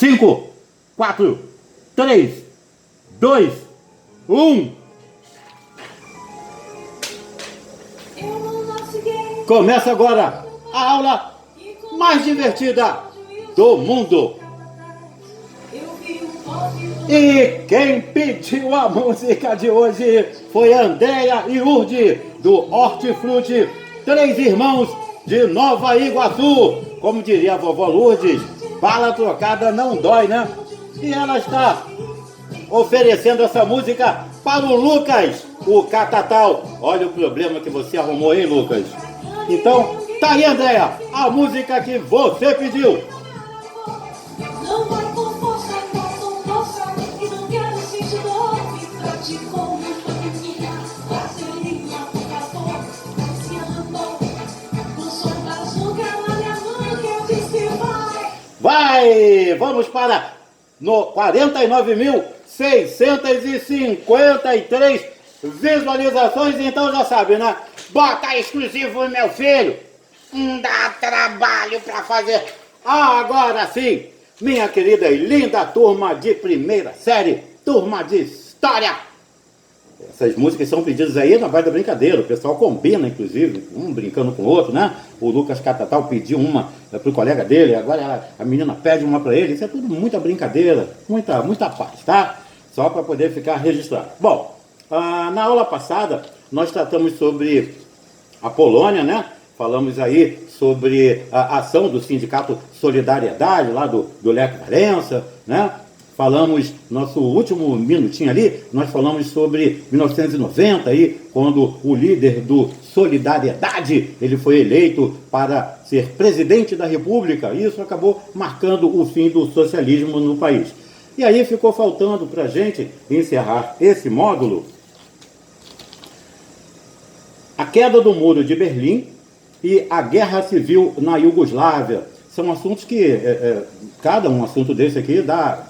5, 4, 3, 2, 1. Começa agora a aula mais divertida do mundo. E quem pediu a música de hoje foi Andréia e Urdi, do Hortifruti, três irmãos de Nova Iguaçu. Como diria a vovó Lourdes, bala trocada não dói, né? E ela está oferecendo essa música para o Lucas, o Catatal. Olha o problema que você arrumou, hein, Lucas? Então, tá aí, Andréia, a música que você pediu. Não vai com força, com força, e não quero sentir dor, me trate como família, parceria, por favor, se amor, com som da açúcar na minha mão, que eu disse vai. Vai! Vamos para no 49.653 visualizações, então já sabe, né? Bota exclusivo, meu filho! Dá trabalho para fazer. Agora sim, minha querida e linda turma de primeira série, turma de história. Essas músicas são pedidas aí na base da brincadeira, o pessoal combina, inclusive, um brincando com o outro, né? O Lucas Catatal pediu uma pro colega dele, agora a menina pede uma para ele. Isso é tudo muita brincadeira, muita paz, tá? Só para poder ficar registrado. Bom, na aula passada nós tratamos sobre a Polônia, né? Falamos aí sobre a ação do Sindicato Solidariedade, lá do Lech Walesa, né? Falamos, nosso último minutinho ali, nós falamos sobre 1990, aí, quando o líder do Solidariedade, ele foi eleito para ser presidente da República. Isso acabou marcando o fim do socialismo no país. E aí ficou faltando para a gente encerrar esse módulo a queda do Muro de Berlim e a Guerra Civil na Iugoslávia. São assuntos que, cada um assunto desse aqui dá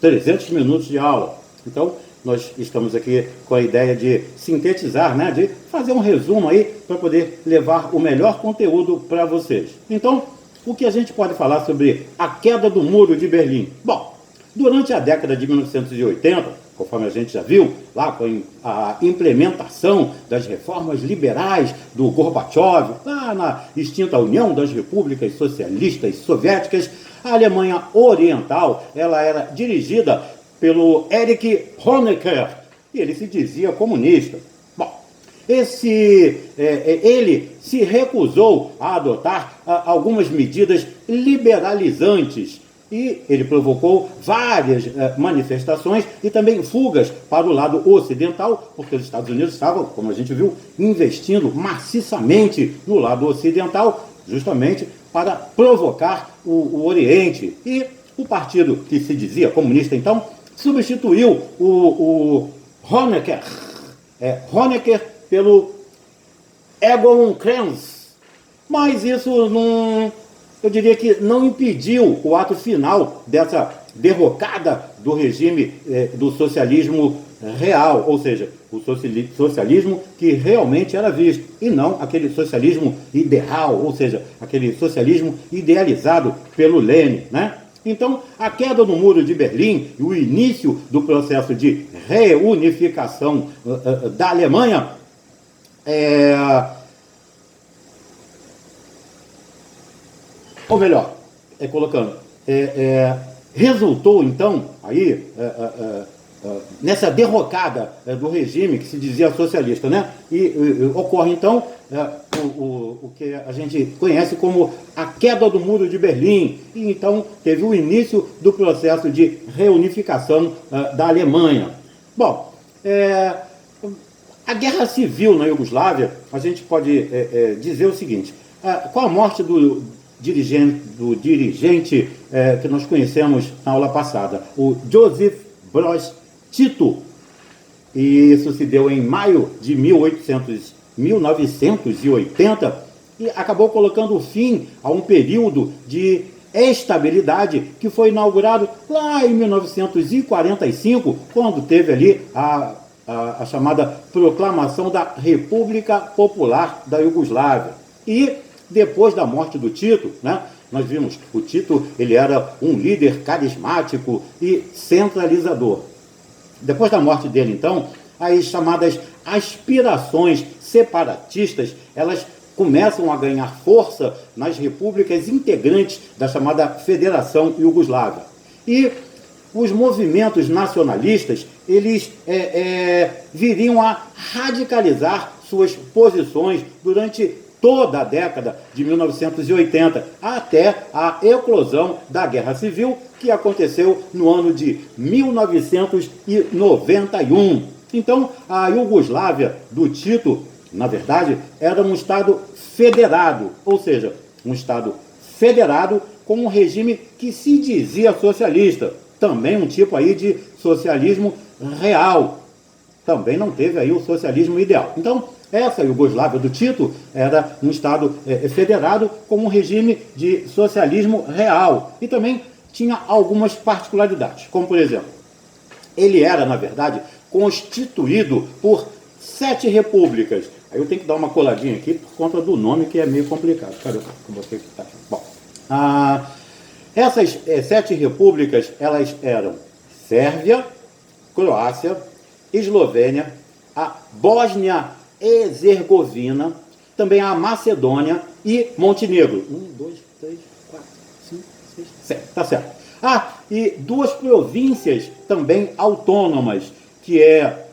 300 minutos de aula. Então, nós estamos aqui com a ideia de sintetizar, né, de fazer um resumo aí para poder levar o melhor conteúdo para vocês. Então, o que a gente pode falar sobre a queda do Muro de Berlim? Bom, durante a década de 1980, conforme a gente já viu, lá com a implementação das reformas liberais do Gorbachev, lá na extinta União das Repúblicas Socialistas Soviéticas, a Alemanha Oriental, ela era dirigida pelo Erich Honecker, e ele se dizia comunista. Bom, ele se recusou a adotar algumas medidas liberalizantes, e ele provocou várias manifestações e também fugas para o lado ocidental, porque os Estados Unidos estavam, como a gente viu, investindo maciçamente no lado ocidental, justamente para provocar o Oriente. E o partido que se dizia comunista, então, substituiu o Honecker pelo Egon Krenz. Mas isso não, eu diria que não impediu o ato final dessa derrocada do regime do socialismo real, ou seja, o socialismo que realmente era visto, e não aquele socialismo ideal, ou seja, aquele socialismo idealizado pelo Lenin, né? Então, a queda do Muro de Berlim e o início do processo de reunificação da Alemanha ou melhor, resultou então aí nessa derrocada do regime que se dizia socialista, né? E ocorre então o que a gente conhece como a queda do Muro de Berlim, e então teve o início do processo de reunificação da Alemanha. Bom, a guerra civil na Iugoslávia, a gente pode dizer o seguinte: com a morte do dirigente que nós conhecemos na aula passada, o Josip Broz Tito, e isso se deu em maio de 1980, e acabou colocando fim a um período de estabilidade que foi inaugurado lá em 1945, quando teve ali a chamada Proclamação da República Popular da Iugoslávia. E depois da morte do Tito, né, nós vimos, o Tito, ele era um líder carismático e centralizador. Depois da morte dele, então, as chamadas aspirações separatistas, elas começam a ganhar força nas repúblicas integrantes da chamada Federação Iugoslava. E os movimentos nacionalistas, eles viriam a radicalizar suas posições durante toda a década de 1980, até a eclosão da Guerra Civil, que aconteceu no ano de 1991. Então, a Iugoslávia do Tito, na verdade, era um Estado federado, ou seja, um Estado federado com um regime que se dizia socialista, também um tipo aí de socialismo real, também não teve aí o socialismo ideal. Então, essa Iugoslávia do Tito era um Estado federado com um regime de socialismo real e também tinha algumas particularidades, como por exemplo, ele era, na verdade, constituído por 7 repúblicas. Aí eu tenho que dar uma coladinha aqui por conta do nome, que é meio complicado. Cadê você que está aqui? Bom, essas 7 repúblicas, elas eram Sérvia, Croácia, Eslovênia, a Bósnia-Herzegovina, também a Macedônia e Montenegro. 1, 2, 3, 4, 5, 6, 7. Tá certo. E 2 províncias também autônomas, que é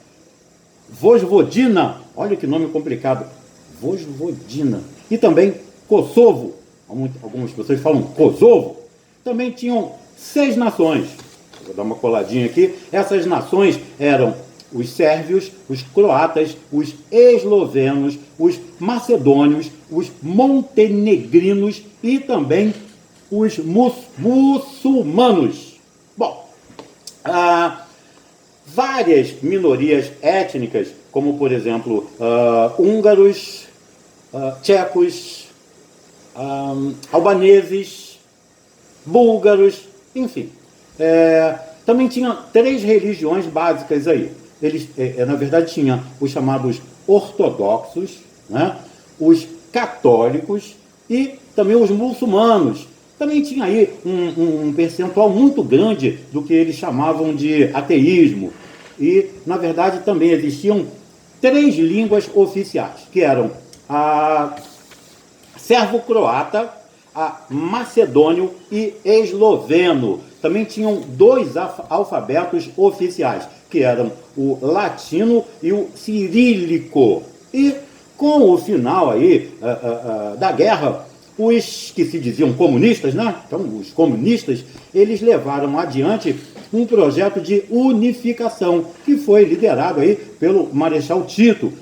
Vojvodina, olha que nome complicado, Vojvodina, e também Kosovo, algumas pessoas falam Kosovo, também tinham 6 nações. Vou dar uma coladinha aqui. Essas nações eram os sérvios, os croatas, os eslovenos, os macedônios, os montenegrinos e também os muçulmanos. Bom, várias minorias étnicas, como por exemplo húngaros, tchecos, albaneses, búlgaros, enfim. Também tinha 3 religiões básicas aí. Eles, na verdade, tinha os chamados ortodoxos, né, os católicos e também os muçulmanos. Também tinha aí um percentual muito grande do que eles chamavam de ateísmo. E, na verdade, também existiam 3 línguas oficiais, que eram a servo-croata, a macedônio e esloveno. Também tinham 2 alfabetos oficiais, que eram o latino e o cirílico. E com o final aí da guerra, os que se diziam comunistas, né? Então, os comunistas, eles levaram adiante um projeto de unificação, que foi liderado aí pelo Marechal Tito,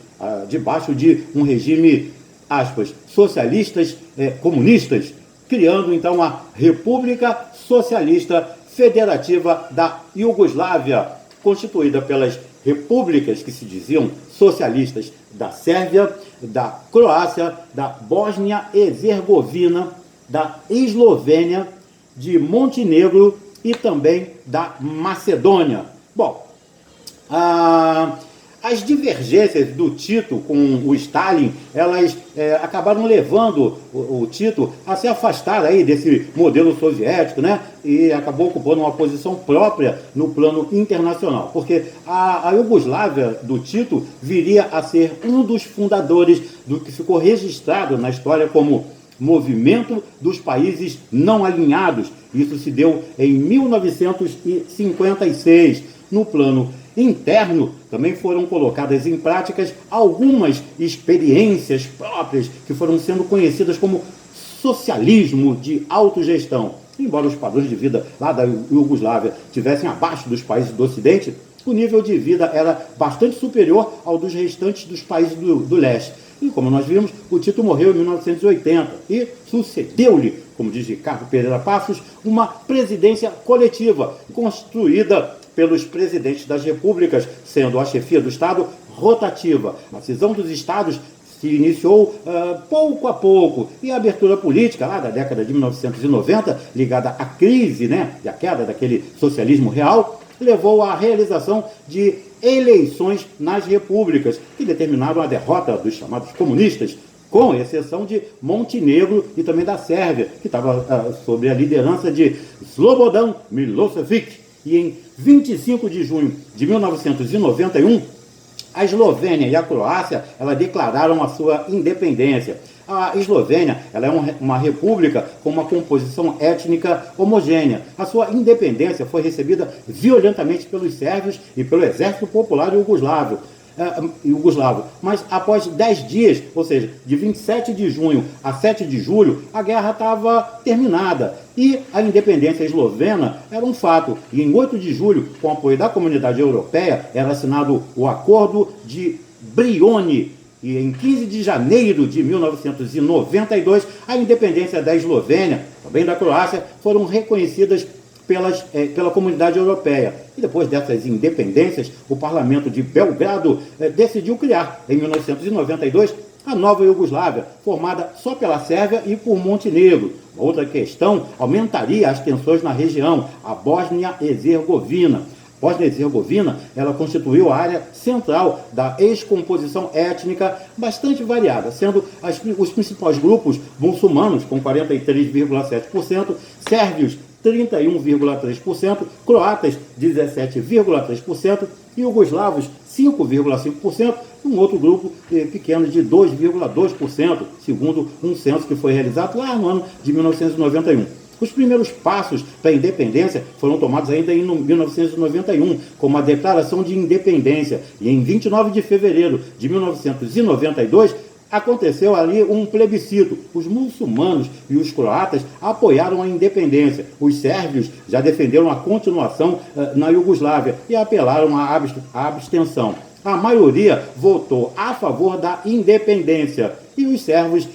debaixo de um regime, aspas, socialistas comunistas, criando então a República Socialista Federativa da Iugoslávia, constituída pelas repúblicas que se diziam socialistas da Sérvia, da Croácia, da Bósnia-Herzegovina, da Eslovênia, de Montenegro e também da Macedônia. Bom, as divergências do Tito com o Stalin, elas acabaram levando o Tito a se afastar aí desse modelo soviético, né? E acabou ocupando uma posição própria no plano internacional, porque a Iugoslávia do Tito viria a ser um dos fundadores do que ficou registrado na história como Movimento dos Países Não Alinhados. Isso se deu em 1956. No plano interno, também foram colocadas em práticas algumas experiências próprias que foram sendo conhecidas como socialismo de autogestão. Embora os padrões de vida lá da Iugoslávia estivessem abaixo dos países do Ocidente, o nível de vida era bastante superior ao dos restantes dos países do leste. E como nós vimos, o Tito morreu em 1980 e sucedeu-lhe, como diz Ricardo Pereira Passos, uma presidência coletiva, construída pelos presidentes das repúblicas, sendo a chefia do Estado rotativa. A cisão dos Estados se iniciou pouco a pouco, e a abertura política lá da década de 1990, ligada à crise, né, e à queda daquele socialismo real, levou à realização de eleições nas repúblicas, que determinaram a derrota dos chamados comunistas com exceção de Montenegro e também da Sérvia, que estava sob a liderança de Slobodan Milošević. E em 25 de junho de 1991, a Eslovênia e a Croácia declararam a sua independência. A Eslovênia ela é uma república com uma composição étnica homogênea. A sua independência foi recebida violentamente pelos sérvios e pelo Exército Popular Iugoslavo. Mas após 10 dias, ou seja, de 27 de junho a 7 de julho, a guerra estava terminada e a independência eslovena era um fato. E em 8 de julho, com o apoio da comunidade europeia, era assinado o Acordo de Brioni. E em 15 de janeiro de 1992, a independência da Eslovênia, também da Croácia, foram reconhecidas pela comunidade europeia. E depois dessas independências, o parlamento de Belgrado decidiu criar, em 1992, a nova Iugoslávia, formada só pela Sérvia e por Montenegro. Outra questão aumentaria as tensões na região, a Bósnia-Herzegovina. Bósnia-Herzegovina, ela constituiu a área central da ex-composição étnica bastante variada, sendo os principais grupos muçulmanos, com 43,7%, sérvios, 31,3%, croatas, 17,3%, iugoslavos, 5,5%, e um outro grupo pequeno de 2,2%, segundo um censo que foi realizado lá no ano de 1991. Os primeiros passos para a independência foram tomados ainda em 1991, como a Declaração de Independência, e em 29 de fevereiro de 1992, aconteceu ali um plebiscito. Os muçulmanos e os croatas apoiaram a independência. Os sérvios já defenderam a continuação na Iugoslávia e apelaram à abstenção. A maioria votou a favor da independência e os sérvios,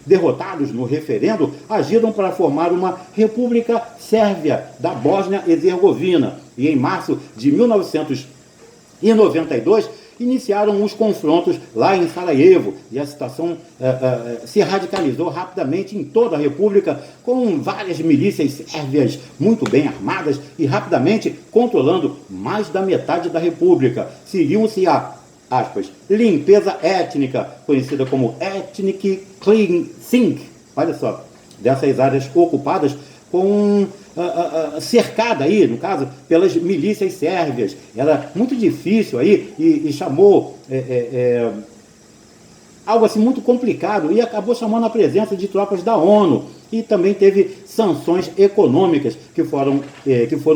derrotados no referendo, agiram para formar uma República Sérvia da Bósnia-Herzegovina. E em março de 1992, iniciaram os confrontos lá em Sarajevo, e a situação se radicalizou rapidamente em toda a República, com várias milícias sérvias muito bem armadas e rapidamente controlando mais da metade da República. Seguiu-se a, aspas, limpeza étnica, conhecida como ethnic cleansing, olha só, dessas áreas ocupadas com cercada aí, no caso, pelas milícias sérvias. Era muito difícil aí e chamou algo assim muito complicado, e acabou chamando a presença de tropas da ONU, e também teve sanções econômicas que foram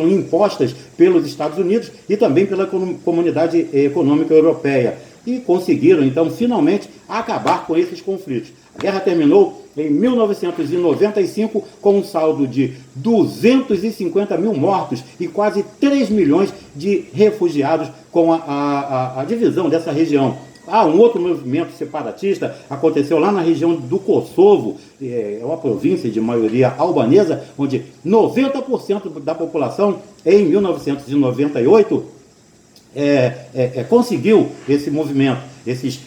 impostas pelos Estados Unidos e também pela Comunidade Econômica Europeia, e conseguiram então finalmente acabar com esses conflitos. A guerra terminou em 1995 com um saldo de 250 mil mortos e quase 3 milhões de refugiados com a divisão dessa região. Um outro movimento separatista aconteceu lá na região do Kosovo, é uma província de maioria albanesa, onde 90% da população, em 1998, conseguiu esse movimento. Esses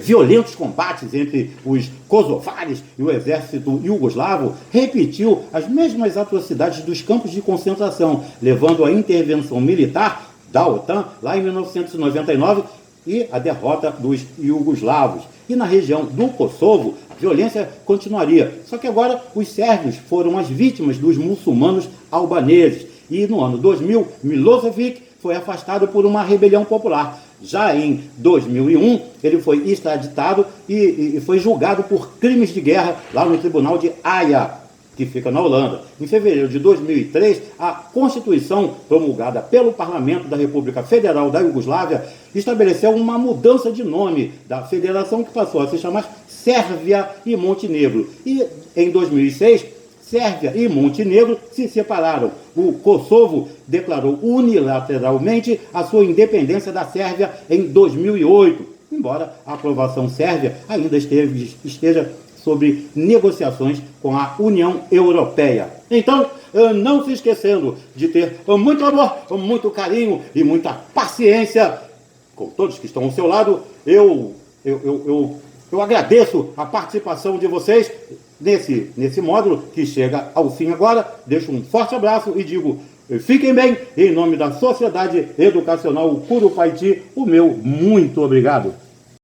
violentos combates entre os kosovares e o exército iugoslavo repetiu as mesmas atrocidades dos campos de concentração, levando à intervenção militar da OTAN lá em 1999 e a derrota dos iugoslavos. E na região do Kosovo, a violência continuaria. Só que agora os sérvios foram as vítimas dos muçulmanos albaneses. E no ano 2000, Milošević foi afastado por uma rebelião popular. Já em 2001, ele foi extraditado e foi julgado por crimes de guerra lá no Tribunal de Haia, que fica na Holanda. Em fevereiro de 2003, a Constituição, promulgada pelo Parlamento da República Federal da Iugoslávia, estabeleceu uma mudança de nome da federação, que passou a se chamar Sérvia e Montenegro. E em 2006, Sérvia e Montenegro se separaram. O Kosovo declarou unilateralmente a sua independência da Sérvia em 2008, embora a aprovação sérvia ainda esteja sobre negociações com a União Europeia. Então, não se esquecendo de ter muito amor, muito carinho e muita paciência com todos que estão ao seu lado. Eu agradeço a participação de vocês nesse módulo que chega ao fim agora. Deixo um forte abraço e digo, fiquem bem, em nome da Sociedade Educacional Curupaiti, o meu muito obrigado.